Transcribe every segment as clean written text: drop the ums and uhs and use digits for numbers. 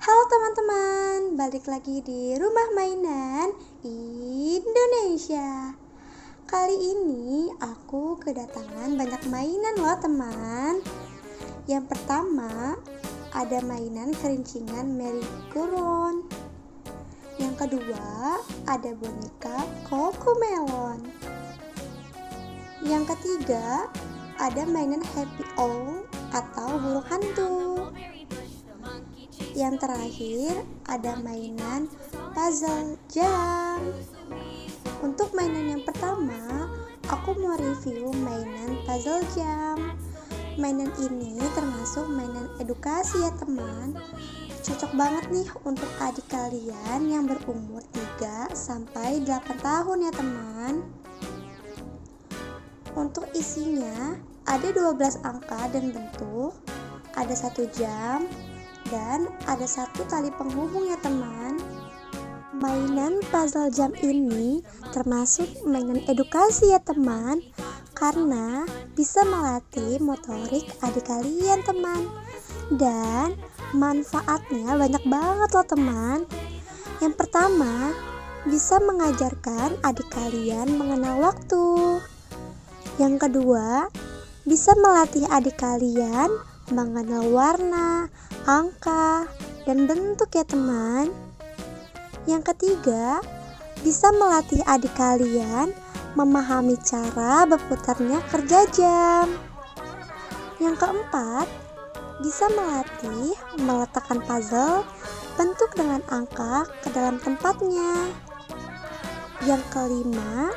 Halo teman-teman, balik lagi di Rumah Mainan Indonesia. Kali ini aku kedatangan banyak mainan loh teman. Yang pertama, ada mainan kerincingan merry-go-round. Yang kedua, ada boneka Cocomelon. Yang ketiga, ada mainan Happy Owl atau burung hantu. Yang terakhir, ada mainan puzzle jam. Untuk mainan yang pertama, aku mau review mainan puzzle jam. Mainan ini termasuk mainan edukasi ya teman. Cocok banget nih untuk adik kalian yang berumur 3-8 tahun ya teman. Untuk isinya, ada 12 angka dan bentuk, ada 1 jam, dan ada 1 tali penghubung ya teman. Mainan puzzle jam ini termasuk mainan edukasi ya teman, karena bisa melatih motorik adik kalian teman. Dan manfaatnya banyak banget loh teman. Yang pertama, bisa mengajarkan adik kalian mengenal waktu. Yang kedua, bisa melatih adik kalian mengenal warna, angka, dan bentuk ya teman. Yang ketiga, bisa melatih adik kalian memahami cara berputarnya kerja jam. Yang keempat, bisa melatih meletakkan puzzle bentuk dengan angka ke dalam tempatnya. Yang kelima,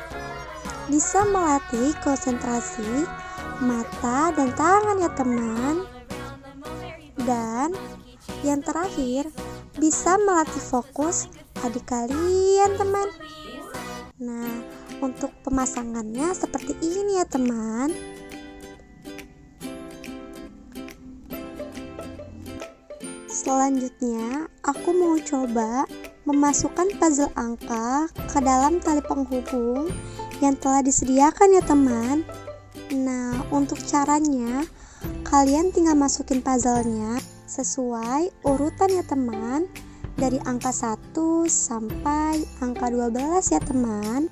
bisa melatih konsentrasi mata dan tangan ya teman. Dan yang terakhir, bisa melatih fokus adik kalian teman. Nah, untuk pemasangannya seperti ini ya teman. Selanjutnya, aku mau coba memasukkan puzzle angka ke dalam tali penghubung yang telah disediakan ya teman. Nah, untuk caranya, kalian tinggal masukin puzzle-nya sesuai urutan ya teman, dari angka 1 sampai angka 12 ya teman.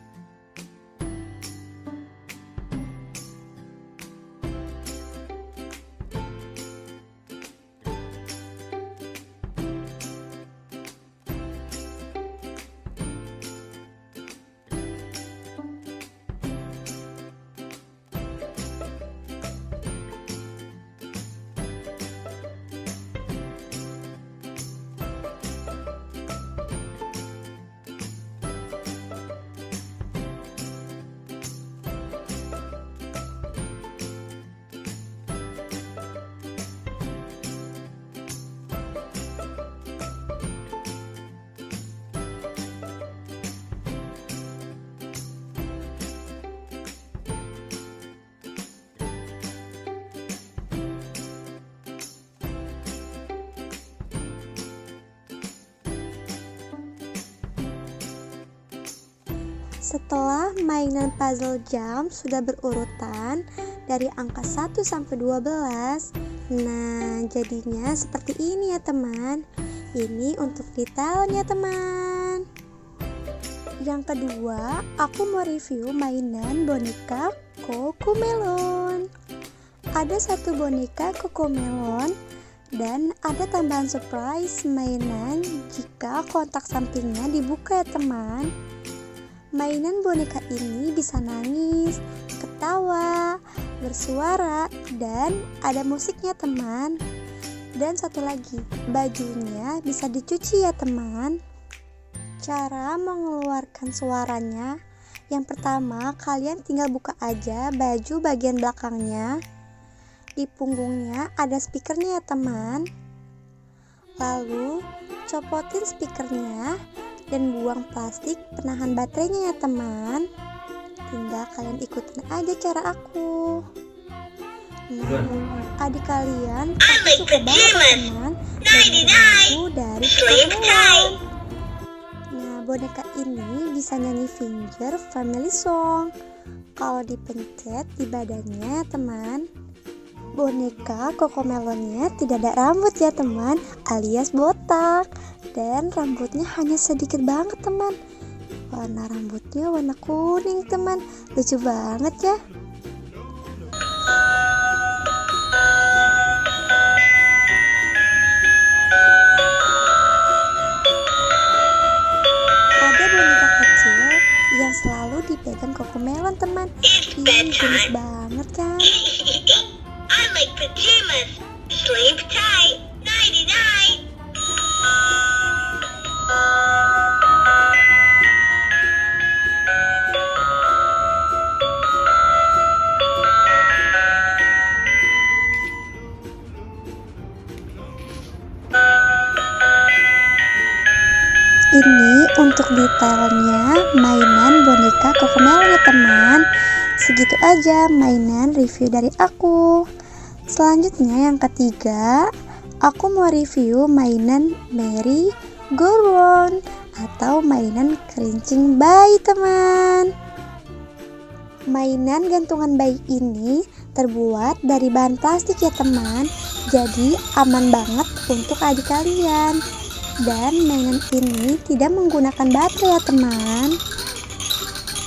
Setelah mainan puzzle jam sudah berurutan dari angka 1 sampai 12, nah jadinya seperti ini ya teman. Ini untuk detailnya teman. Yang kedua, aku mau review mainan boneka Cocomelon. Ada 1 boneka Cocomelon dan ada tambahan surprise mainan jika kontak sampingnya dibuka ya teman. Mainan boneka ini bisa nangis, ketawa, bersuara, dan ada musiknya teman. Dan satu lagi, bajunya bisa dicuci ya teman. Cara mengeluarkan suaranya, yang pertama kalian tinggal buka aja baju bagian belakangnya. Di punggungnya ada speakernya ya teman. Lalu copotin speakernya dan buang plastik penahan baterainya ya teman. Tinggal kalian ikutin aja cara aku. Nah, adik kalian pasti suka banget teman dengan lagu dari Cocomelon. Nah, boneka ini bisa nyanyi Finger Family Song kalau dipencet di badannya ya teman. Boneka Cocomelonnya tidak ada rambut ya teman, alias botak. Dan rambutnya hanya sedikit banget teman. Warna rambutnya warna kuning teman. Lucu banget ya. Ada boneka kecil yang selalu dipegang Cocomelon teman. Ini gemes banget kan. I like pajamas. Sleep tight. Nighty night. Ini untuk detailnya mainan boneka Cocomelon ya teman. Segitu aja mainan review dari aku. Selanjutnya yang ketiga, aku mau review mainan Merry Go Round atau mainan kerincing bayi teman. Mainan gantungan bayi ini terbuat dari bahan plastik ya teman. Jadi aman banget untuk adik kalian. Dan mainan ini tidak menggunakan baterai ya teman.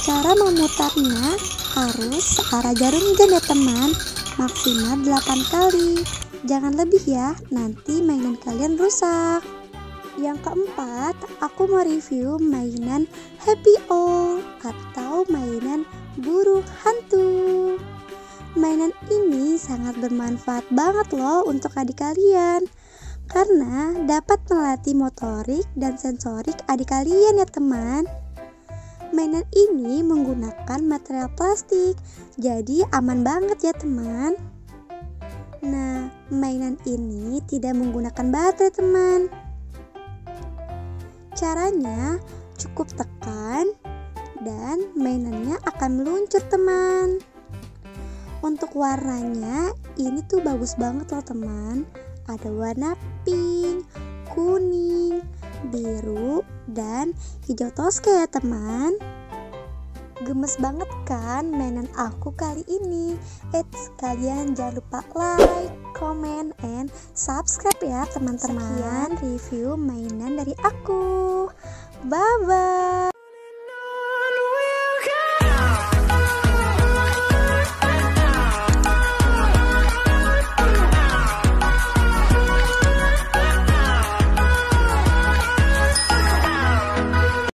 Cara memutarnya harus searah jarum jam ya teman. Maksimal 8 kali. Jangan lebih ya, nanti mainan kalian rusak. Yang keempat, aku mau review mainan Happy Owl atau mainan burung hantu. Mainan ini sangat bermanfaat banget loh untuk adik kalian. Karena dapat melatih motorik dan sensorik adik kalian ya teman. Mainan ini menggunakan material plastik, jadi aman banget ya teman. Nah, mainan ini tidak menggunakan baterai teman. Caranya cukup tekan dan mainannya akan meluncur teman. Untuk warnanya ini tuh bagus banget loh teman. Ada warna pink, kuning, biru, dan hijau toska ya teman. Gemes banget kan mainan aku kali ini. Kalian jangan lupa like, comment, and subscribe ya teman-teman. Sekian review mainan dari aku. Bye-bye.